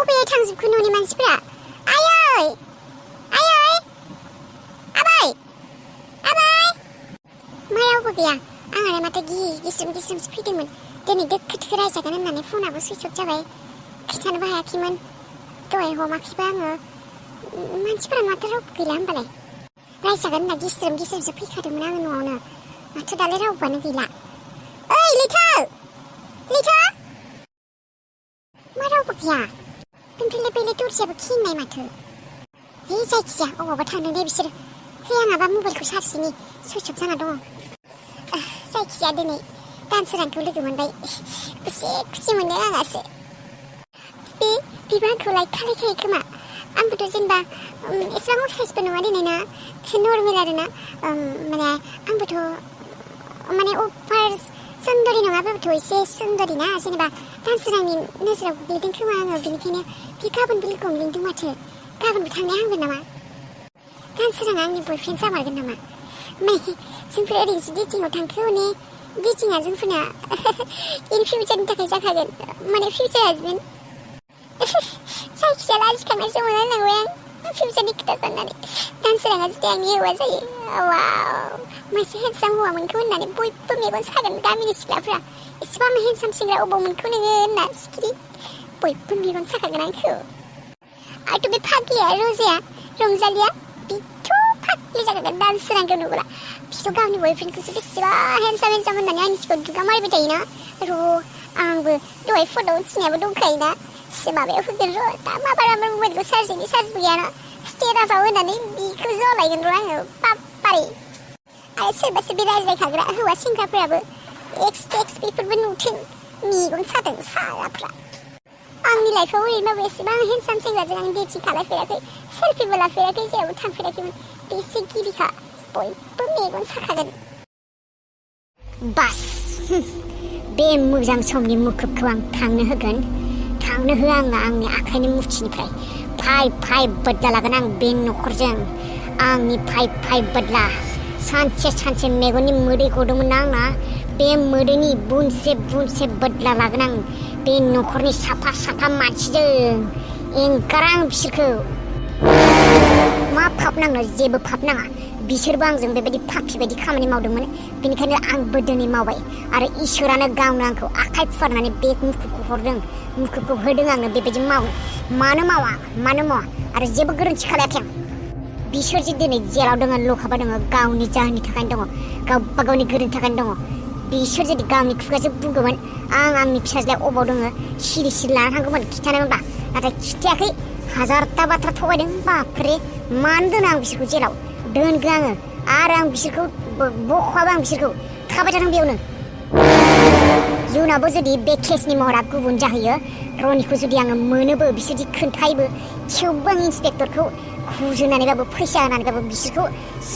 अबे थांजोबखो न'नि मानसिफ्रा? आयै आयै आबै आबै मा रावबो गैया। आंहालाय माथो गिस्रोमसो फैदोंमोन। दिनै दोखो दोखो रायजागोन होननानै फनाबो सुइच अफ जाबाय। खिथानोबो हायाखैमोन। दहाय हमाखैबा आङो। मानसिफोरा माथो रावबो गैला होनबालाय। रायजागोन होनना गिस्रोमसो फैखादोंमोन आङो न'आवनो। माथो दालाय रावबोआनो गैला। ओइ लैथो मा रावबो गैया? ओमफ्रायलाय बेलाय दरजायाबो खेंनाय माथो। हे जायखिजाया अबावबा थांदों दे बिसोरो। हे आंहाबा मबाइलखौ चार्ज होनि सुइच अफ जाना दङ। जायखिजाया दिनै दानसोरांखौ लोगो मोनबाय। बेसे खुसि मोनदों आंहासो। बेबो आंखौ लाइक खालायखायो खोमा। आंबोथ' जेनेबा एसेबां साइजबो नङा दिनै ना। नर्मेल आरोना। माने आंबोथ' माने अभार सुन्दरि नङाबाबोथ' एसे सुन्दरि ना। जेनेबा दानसोरांनि नोजोराव गोग्लैदों खोमा आङो। बेनिखायनो बे गाबोनबो लोगो हमदों माथो। गाबोनबो थांनाया हामगोन नामा? दानसोराङा आंनि बयफ्रेन्ड जामारगोन नामा? जोंफोर ओरैनोसो डेटिंआव थांखो हनै डेटिंआ जोंफोरना इन फिउचारनि थाखाय जाखागोन। माने फिउचार हासबेन्ड। जायखिजाया लाजिखांनायसो मोनलायलांबाय आं फिउचारनि खोथा साननानै। दानसोराङा जुदि आंनि हौवा जायो, वाव मासे हेन्डसाम हौवा मोनखौ होननानै बयबो मेगन सागोन गामिनि सिख्लाफ्रा। एसेबां हेन्डसाम सेंग्रा अबाव मोनखौ नोङो होनना सिखिरि बयबो मेगन साखागोन आंखौ। आरोथ' बे फाग्लिया रंजालिया बिथ' फाग्लि जाखागोन दानसोरांखौ नुब्ला। बिथ' गावनि बयफ्रेन्डखौसो बेसेबा हेन्डसाम होननानै आंनि सिगाङाव दुगा मारिबाय थायोना। र' आंबो दहाय फट' उथिनायाबो दंखायोना। माबायाव होगोन र'। दा माबार मबाइलखौ चार्जबो गैयाना। स्टेटासाव होनानै बिखौ जलायगोन र' आङो बाब्बारे। आरो सोरबा बे रायज्लायखाग्रा हौवा सेंग्राफोराबो एक्स बेफोरबो नुथों। मेगन सादों सालाफ्रा। आंनि लाइफआव ओरैनोबाबो एसेबां हेन्डसाम सेंग्राजों आं डेटिं खालायफेराखै। सेल्फिबो लाफेराखै, जेरावबो थांफेराखैमोन। बेसे गिबिखा बयबो मेगन साखागोन। बास बे मोजां समनि मुखुबखौ आं थांनो होगोन। थांनो होआ आङो आंनि आखाइनि मुथिनिफ्राय। फाइ बदला लागोन आं बे न'खरजों। आंनि फाइ बदला। सानसे मेगननि मोदै गदोंमोन ना आंना। बे मोदैनि बुनसे बदला लागोन आं बे न'खरनि साफा मानसिजों। एंगारा आं बिसोरखौ। मा फाप नांनो? जेबो फाप नाङा। बिसोरबो आंजों बेबायदि फापि बायदि खामानि मावदोंमोन। बेनिखायनो आंबो दिनै मावबाय। आरो इसोरानो गावनो आंखौ आखाइ फुवारनानै बे मुखुबखौ हरदों। मुखुबखौ होदों आंनो बेबायदि मावनो। मानो मावा आरो जेबो गोरोन्थि खालायाखै आं। बिसोर जे दिनै जेलाव दङ, लकापआव दङ, गावनि जाहोननि थाखायनो दङ, गावबा गावनि गोरोन्थिनि थाखायनो दङ। बिसोर जुदि गावनि खुगाजों बुंगौमोन आंनि फिसाज्लाया अबाव दङ सिरि लाना थांगौमोन खिथानोमोनबा। नाथाय खिथायाखै। हाजारथा बाथ्रा थगायदों। बापरे मानो दोनो आं बिसोरखौ जेलाव? दोनगोन आङो। आरो आं बिसोरखौ बख'आबो आं बिसोरखौ थाबाय थादों बेयावनो। इयुनावबो जुदि बे केसनि महरा गुबुन जाहैयो, रनिखौ जुदि आङो मोनोबो, बिसोरदि खोन्थायोबो, थेवबो आं इन्सपेक्टरखौ खुजुनानैबाबो फैसा होनानैबाबो बिसोरखौ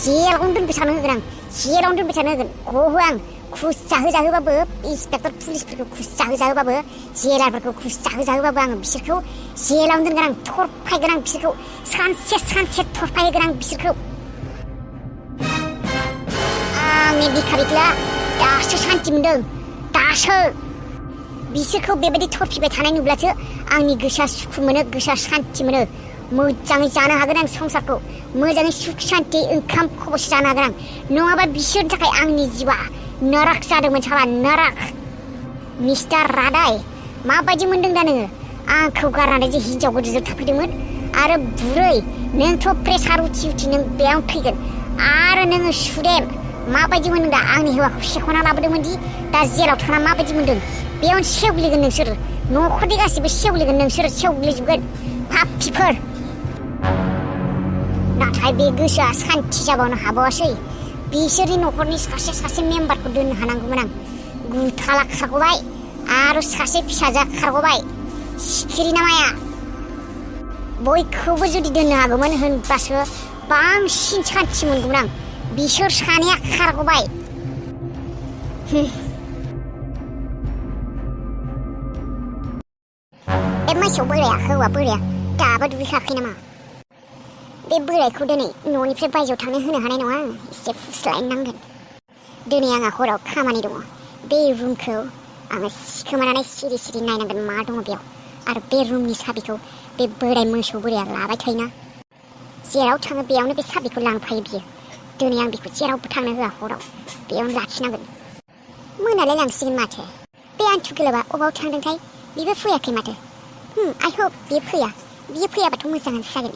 जेलावनो दोनबाय थानो होगोन आं। जेलावनो दोनबाय थानो होगोन। गहो आं। खुस जाहोजाहोबाबो इन्सपेक्टर पुलिसफोरखौ खुस जाहोजाहोबाबो, जेलारफोरखौ खुस जाहोजाहोबाबो आङो बिसोरखौ जेलावनो दोनगोन आं। थरफायगोन आं बिसोरखौ। सानसे थरफायगोन आं बिसोरखौ। आंनि बिखा बिख्ला दासो सान्थि मोनदों। दासो बिसोरखौ बेबायदि थरफिबाय थानाय नुब्लासो आंनि गोसोआ सुखु मोनो, गोसोआ सान्थि मोनो। मोजाङै जानो हागोन आं संसारखौ। मोजाङै सुख सान्थि ओंखाम खबसे जानो हागोन आं। नङाबा बिसोरनि थाखाय आंनि जिउआ नरक जादोंमोन साला, नरक। मिस्टार रादाय माबायदि मोनदों दा नोङो? आंखौ गारनानै जे हिनजाव गोदानजों थाफैदोंमोन। आरो बुरै नोंथ' प्रेसार उथि नों बेयाव थैगोन। आरो नोङो सुदेम माबायदि मोनदों दा? आंनि हौवाखौ सेख'ना लाबोदोंमोन दि दा जेलाव थाना माबायदि मोनदों? बेयावनो सेवग्लिगोन नोंसोर। न'खरनि गासैबो सेवग्लिगोन नोंसोर, सेवग्लिजोबगोन पापिफोर। नाथाय बे गोसोआ सान्थि जाबावनो हाबावासै। बिसोरनि न'खरनि सासे मेम्बारखौ दोननो हानांगौमोन आं। गुथाला खारग'बाय आरो सासे फिसाजोआ खारग'बाय। सिखिरि नामाया बयखौबो जुदि दोननो हागौमोन होनबासो बांसिन सान्थि मोनगौमोन आं। बिसोर सानैया खारग'बाय। बे माइसौ बोराया, हौवा बोराया दाबो दुगैखायाखै नामा? बे बोरायखौ दिनै न'निफ्राय बायजोआव थांनो होनो हानाय नङा आं। एसे फुस्लायनो नांगोन। दिनै आंहा हराव खामानि दङ। बे रुमखौ आङो सिखोमानानै सिरि नायनांगोन मा दङ बेयाव। आरो बे रुमनि साबिखौ बे बोराय मोसौ बोराया लाबाय थायोना जेराव थाङो बेयावनो बे साबिखौ लांफायो बियो दिनै आं बेखौ जेरावबो थांनो होआ हराव बेयावनो लाखिनांगोन मोनालाय लांसिगोन माथो बे आन्थु गोलावा अबाव थांदोंथाय बिबो फैयाखै माथो आइ हप बियो फैयाबाथ' मोजाङानो जागोन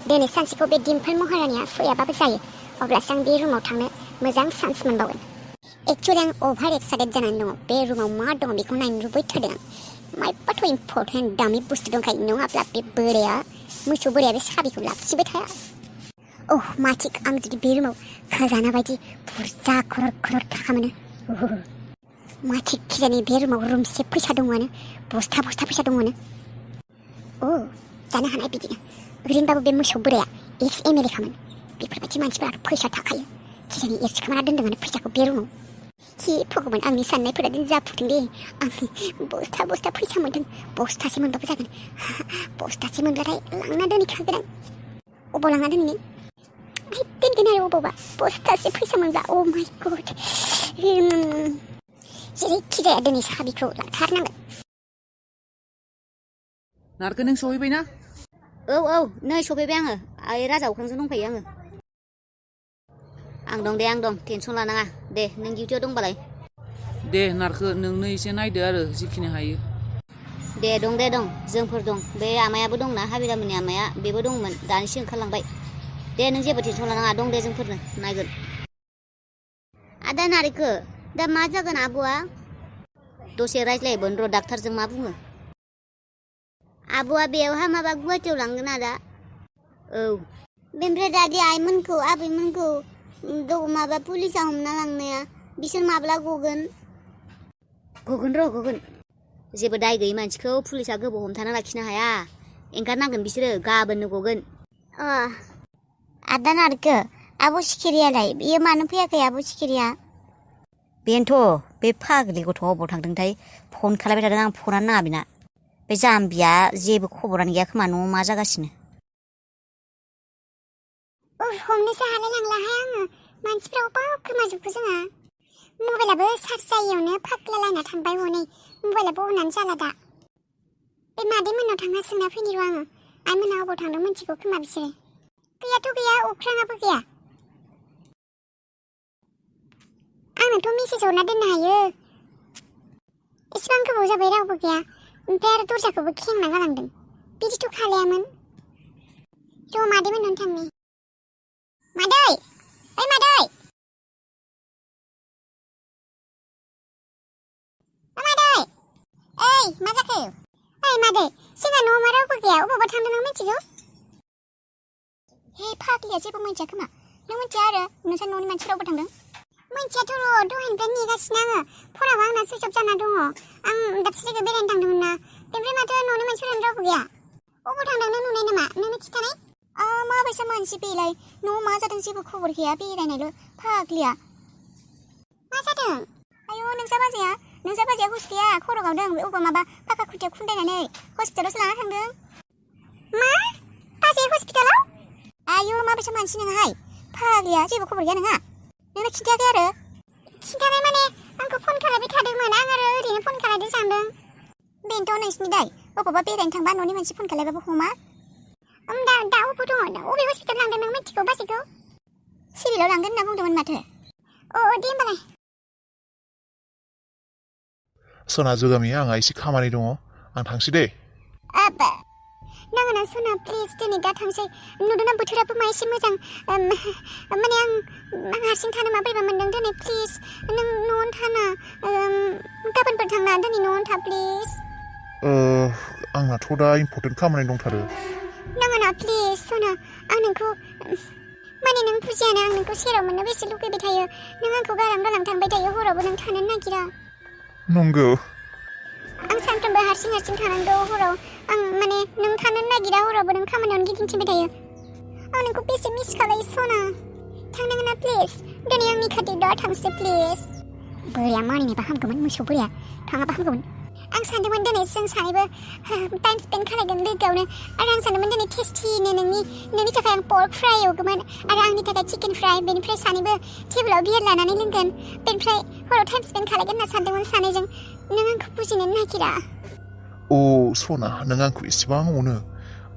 दिनै सानसेखौ बे डिम्पोल महारानिया फैयाबाबो जायो अब्लासो आं बे रुमाव थांनो मोजां चान्स मोनबावगोन एक्चुअलि आं अभार एक्साइटेड जानानै दङ बे रुमाव मा दङ बेखौ नायनो लुबैथारदों आं मायबाथ' इम्परटेन्ट दामि बुस्थु दंखायो नङाब्ला बे बोराया मोसौ बोराया बे साबिखौ लाखिबाय थाया मा थिग आं जुदि बे रुमाव खजाना बायदि बुरजा खरर थाखा मोनो मा थिग खिजानि बे रुमाव रुमसे फैसा दङआनो बस्था फैसा दङआनो जानो हानाय बिदिनो ओरैनोबाबो बे मोसौ बोराया एक्स MLA खामोन बेफोरबायदि मानसिफोरा फैसा थाखायो खिजानि एरसिखोमाना दोन्दोंआनो फैसाखौ बे रुमाव हि भगबान आंनि साननायफोरा दिन जाफुंथों दे आं बस्था फैसा मोन्दों बस्थासे मोनबाबो जागोन बस्थासे मोनब्लाथाय लांना दोनहैखागोन आं अबाव लांना दोनहैनो दोनगोन आरो अबावबा बस्थासे फैसा मोनब्ला माय गड जेरैखि जाया दिनै साबिखौ लाथारनांगोन नारखो नों सहैबायना औ नै सफैबाय आङो आइ राजा अख्रांजों दंफायो आं दं टेनसन लानाङा दे नों डिउटियाव दंबालाय दे नारखो नोंनो एसे नायदो आरो जिखिनि हायो दे दं जोंफोर दं बे आमायाबो दंना हाबिलामोननि आमाया बेबो दंमोन दानिसो ओंखारलांबाय दे नों जेबो टेनसन लानाङा दं दे जोंफोरनो नायगोन आदा नारिखो दा मा जागोन आब'आ दसे रायज्लायबोन र' डाक्टारजों मा बुङो आब'आ बेयावहा माबा गुवाहाटियाव लांगोन आदा बेनिफ्राय दादि आइमोनखौ आबैमोनखौ माबा पुलिसा हमना लांनाया बिसोर माब्ला गगोन जेबो दाय गैयै मानसिखौ पुलिसा गोबाव हमथाना लाखिनो हाया एंगारनांगोन बिसोरो गाबोननो गगोन आदा नारखो आब' सिखिरियालाय बियो मानो फैयाखै आब' सिखिरिया बेनोथ' बे फाग्लि गथ' अबाव थांदोंथाय फन खालामबाय थादों आं फनानो नाङा बेना बे जाम्बिया जेबो खबरानो गैया खोमा न'आव मा जागासिनो हमनोसो हालाय लांलाहाय आङो मानसिफ्रा अबाव खोमाजोबखो जोंहा मबाइलाबो चार्ज जायैयावनो फाग्ला लायना थांबाय हनै मबाइलाबो अनानो जाला दा बे मादै मोननाव थांना सोंना फैनि र' आङो आइमोना अबाव थांदों मिथिगौ खोमा बिसोरो गैयाथ' गैया अख्राङाबो गैया आंनोथ' मेसेज हरना दोननो हायो एसेबां गोबाव जाबाय रावबो गैया ओमफ्राय आरो दरजाखौबो खेंना गालांदों बिदिथ' खालायामोन ज' मादै मोननाव थांनि मादै मा जाखो मादै जोंहा न'आव मा रावबो गैया अबावबा थांदों नों मिथिगौ हे फाग्लिया जेबो मिथिया खोमा नों मिथिया आरो नोंसोर न'नि मानसि रावबो थांदों मिथियाथ' र' दहायनिफ्राय नेगासिनो आङो फनाबो आंना सुइच अफ जाना दङ आं दाबसे जायगायाव बेरायनो थांदोंमोन ना बेनिफ्राय माथो न'नि मानसिफोरानो रावबो गैया अबाव थांदों नों नुनाय नामा नोंनो खिथानाय माबायसा मानसि बेलाय न'आव मा जादों जेबो खबर गैया बेरायनायल' फाग्लिया मा जादों आयौ नोंसा बाजैया हुस गैया खर' गावदों अबा माबा पाका खुन्थियाव खुन्दायनानै हस्पिटालावसो लाना थांदों मा बाजैया हस्पिटालाव आयौ माबायसा मानसि नोङाहाय फाग्लिया जेबो खबर गैया नोंहा नोंनो खिन्थायाखै आरो खिन्थानाय माने आंखौ फन खालामबाय थादोंमोन आं आरो ओरैनो फन खालामदों सानदों बेनोथ' नोंसिनि दाय अबावबा बेरायनो थांबा न'नि मानसि फन खालामबाबो हमा दा अबाव दङ अबे हस्पिटाल लांदों नों मिथिगौ बाजैखौ सिभिलाव लांगोन होनना बुंदोंमोन माथो दे होमबालाय सना जुगामि आंहा एसे खामानि दङ आं थांसै दे नाङा सना प्लिज दिनै दा थांसै नुदोंना बोथोराबो मा एसे मोजां माने आं हारसिं थानो माबोरैबा मोनदों दिनै प्लिज नों न'आवनो थाना गाबोनफोर थांना दिनै न'आवनो था प्लिज आंनाथ' दा इम्परटेन्ट खामानि दंथारो नाङा प्लिज सना आं नोंखौ माने नों बुजियाना आं नोंखौ सेराव मोननो बेसे लुगैबाय थायो नों आंखौ गालां थांबाय थायो हरावबो नों थानो नागिरा नंगौ आं सानफ्रोमबो हारसिं थानांगौ हराव आं माने नों थानो नागिरा हरावबो नों खामानियावनो गिदिंथिंबाय थायो आं नोंखौ बेसे मिस खालायो सना थांनांगोन ना प्लिज दिनै आंनि खाथियाव दा थांसै प्लिज बोराया मानिनायबा हामगौमोन मोसौ बोराया थाङाबा हामगौमोन आं सानदोंमोन दिनै जों सानैबो टाइम स्पेन्ड खालामगोन लोगोआवनो आरो आं सानदोंमोन दिनै टेस्टिनो नोंनि थाखाय आं पर्क फ्राय एवगौमोन आरो आंनि थाखाय चिकेन फ्राय बेनिफ्राय सानैबो टेबोलाव बियार लानानै लोंगोन बेनिफ्राय हराव टाइम स्पेन्ड खालामगोन होनना सानदोंमोन सानैजों नों आंखौ बुजिनो नागिरा सना नों आंखौ एसेबां अनो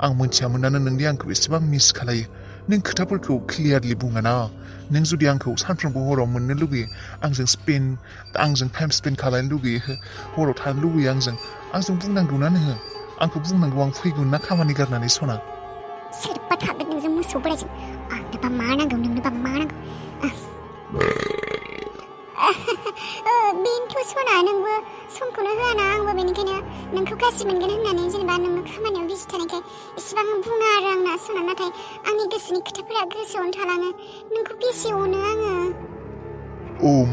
आं मोनथियामोनानो नोंदि आंखौ एसेबां मिस खालायो नों खोथाफोरखौ क्लियारलि बुङा ना नों जुदि आंखौ सानफ्रोमबो हराव मोननो लुगैयो आंजों टाइम स्पेन्ड खालामनो लुगैयो हराव थानो लुगैयो आंजों बुंनांगौ ना नोङो आंखौ बुंनांगौ आं फैगोन ना खामानि गारनानै सना सोरबा थागोन नोंजों मोसौ बोरायजों आंनोबा मा नांगौ नोंनोबा मा नांगौ बेनोथ' सना नोंबो समखौनो होआना आंबो बेनिखायनो नोंखौ गाज्रि मोनगोन होननानै जेनेबा नोङो खामानियाव बिजि थानायखाय इसेबां बुङा आरो आंना सना नाथाय आंनि गोसोनि खोथाफोरा गोसोआवनो थालाङो नोंखौ बेसे अनो आङो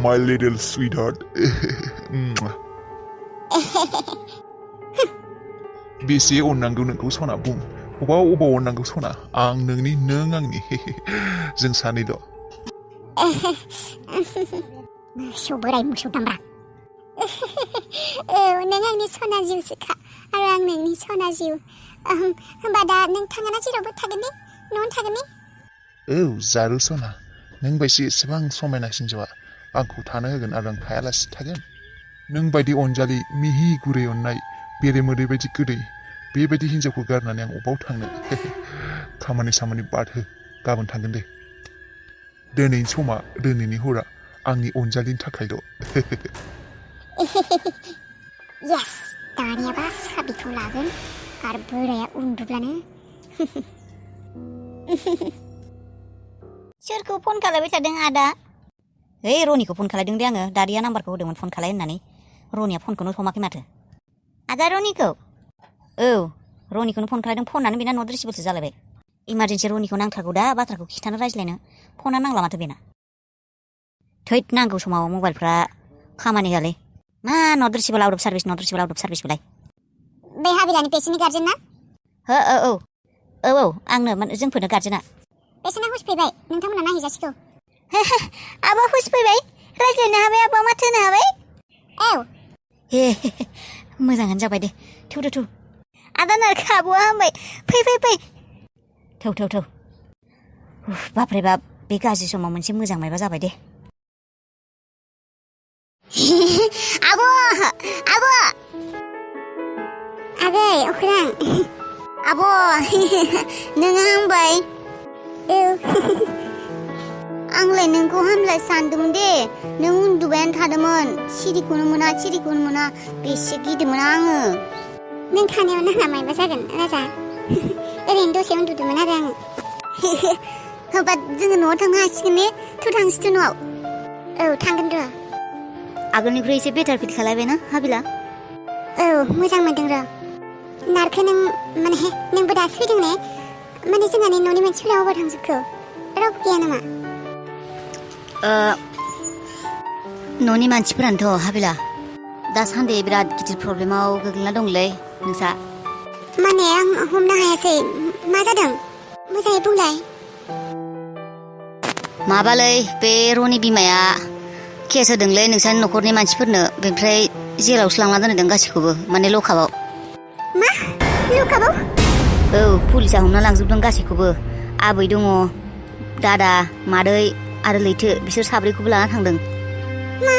my little sweetheart बेसे अननांगौ नोंखौ सना बुं अबाव अननांगौ सना आं नोंनि नों आंनि जों सानैल' मोसौ बोराय मोसौ दामब्रा नों आंनि सना जिउसोखा आरो आं नोंनि सना जिउ होमबा दा नों थाङाना जेरावबो थागोन ने न'आवनो थागोन ने जारु सना नों बायदि एसेबां समायनासिन जौआ आंखौ थानो होगोन आरो आं थायालासे थागोन नों बायदि अनजालि मिहि गुरै अननाय बेरे मोदै बायदि गोदै बेबायदि हिन्जावखौ गारनानै आं अबाव थांनो खामानि बाद हो गाबोन थांगोन दे दिनैनि समा दिनैनि हरा आंनि अनजालिनि थाखायल' yes दानियाबा साबिखौ लागोन आरो बोराया उन्दुब्लानो सोरखौ फन खालामबाय थादों आदा ओइ रनिखौ फन खालामदों दे आङो दारिया नाम्बारखौ होदोंमोन फन खालाय होननानै रनिया फनखौनो हमाखै माथो आदा रनिखौ रनिखौनो फन खालामदों फनानो बेना नट रिसिबलसो जालायबाय इमारजेन्सि रनिखौ नांथारगौ दा बाथ्राखौ खिथानो रायज्लायनो फना नांला माथो बेना थैद नांगौ समाव मबाइलफ्रा खामानि होआलै मा नट रिसिबल आउट अफ सार्भिस बेलाय बे हाबिलानि पेसेन्टनि गार्जेन ना औ आंनो जोंफोरनो गार्जेना पेसेन्टआ हुस फैबाय नोंथांमोना नायहैजासिगौ आबा हुस फैबाय रायज्लायनो हाबाय आबा माथो होनो हाबाय हे मोजाङानो जाबाय दे थौ आदा नारखो आब'आ हामबाय फै थौ बाब्रे बाब बे गाज्रि समाव मोनसे मोजां मायबा जाबाय दे आब' आगै अख्रां आब' नोङो हामबाय आंलाय नोंखौ हामलाय सानदोंमोन दे नों उन्दुबायानो थादोंमोन सिरिखौनो मोना बेसे गिदोंमोन आङो नों थानायाव नाङा मायबा जागोन राजा ओरैनो दसे उन्दुदोंमोन आरो आङो होमबा जोङो न'आव थांनो हासिगोन ने थांसै न'आव थांगोन र' आगोलनिख्रुइ एसे बेटार फिट खालायबायना हाबिला मोजां मोनदों र' नारखो नों नोंबो दासो फैदों ने जोंहानि न'नि मानसिफोरा अबाव थांजोबखो रावबो गैया नामा न'नि मानसिफोरानोथ' हाबिला दासान्दि बिराद गिदिर प्रब्लेमाव गोग्लैना दंलै नोंसा माने आं हमनो हायासै मा जादों मोजाङै बुंलाय माबालै बे रनि बिमाया केस होदोंलै नोंसानि न'खरनि मानसिफोरनो बेनिफ्राय जेलावसो लांना दोनदों गासैखौबो माने लकआपआव मा लकआपआव पुलिसा हमना लांजोबदों गासैखौबो आबै दङ दादा मादै आरो लैथो बिसोर साब्रैखौबो लाना थांदों मा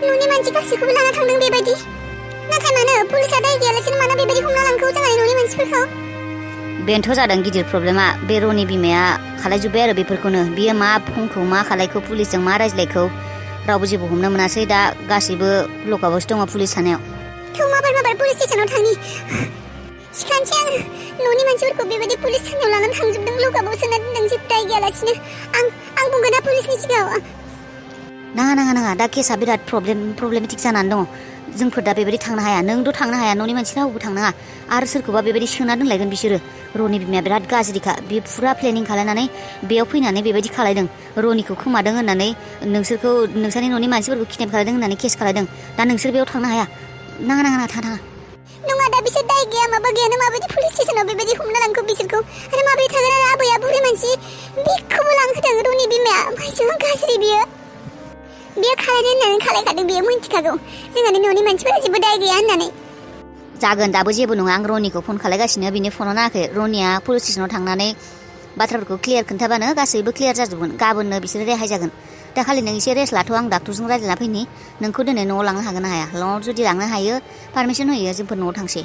न'नि मानसि गासैखौबो लाना थांदों बेबायदि नाथाय मानो पुलिसा दाय गैयालासिनो मानो बेबायदि हमना लांखो जोंहानि न'नि मानसिफोरखौ बेनोथ' जादों गिदिर प्रब्लेमा बे रनि बिमाया खालायजोब्बाय आरो बेफोरखौनो बियो मा फंखौ मा खालायखौ पुलिसजों मा रायज्लायखौ रावबो जेबो हमनो मोनासै दा गासैबो लकआपआवसो दङ पुलिस थानायाव थौ माबार पुलिस स्टेसनाव थांनि सिखानसै आं न'नि मानसिफोरखौ बेबायदि पुलिस थानायाव लानानै थांजोबदों लकआपआव सोना दोनदों जेबो दाय गैयालासिनो आं बुंगोन ना पुलिसनि सिगाङाव नाङा दा केसा बिराद प्रब्लेमेटिक जानानै दङ जोंफोर दा बेबायदि थांनो हाया नोंथ' थांनो हाया न'नि मानसि रावबो थांनो हाया आरो सोरखौबा बेबायदि सोना दोनलायगोन बिसोरो रनि बिमाया बिराद गाज्रिखा बे फुरा प्लेनिं खालायनानै बेयाव फैनानै बेबायदि खालायदों रनिखौ खोमादों होननानै नोंसोरनि न'नि मानसिफोरखौ किडनेप खालायदों होननानै केस खालायदों दा नोंसोर बेयाव थांनो हाया नाङा थाङा नङा दा बिसोर दाय गैया माबा गैयानो माबायदि पुलिस स्टेसनाव बेबायदि हमना लांखो बिसोरखौ आरो माबोरै थागोन आरो आबैया बुरै मानसि बेखौबो लांहोदों रनि बिमाया माइसेबां गाज्रि बियो खालायनो होननानै खालायखादों बियो मिन्थिखागौ जोंहानि न'नि मानसिफोरा जेबो दाय गैया होननानै जागोन दाबो जेबो नङा आं रनिखौ फन खालायगासिनो बिनि फनाव नाङाखै रनिया पुलिस स्टेसनाव थांनानै बाथ्राफोरखौ क्लियार खोन्थाबानो गासैबो क्लियार जाजोबगोन गाबोननो बिसोरो रेहाय जागोन दाखालि नों एसे रेस्ट लाथ' आं डाक्टरजों रायज्लायना फैनि नोंखौ दिनै न'आव लांनो हागोन ना हाया न'आव जुदि लांनो हायो पारमिसन होयो जोंफोर न'आव थांसै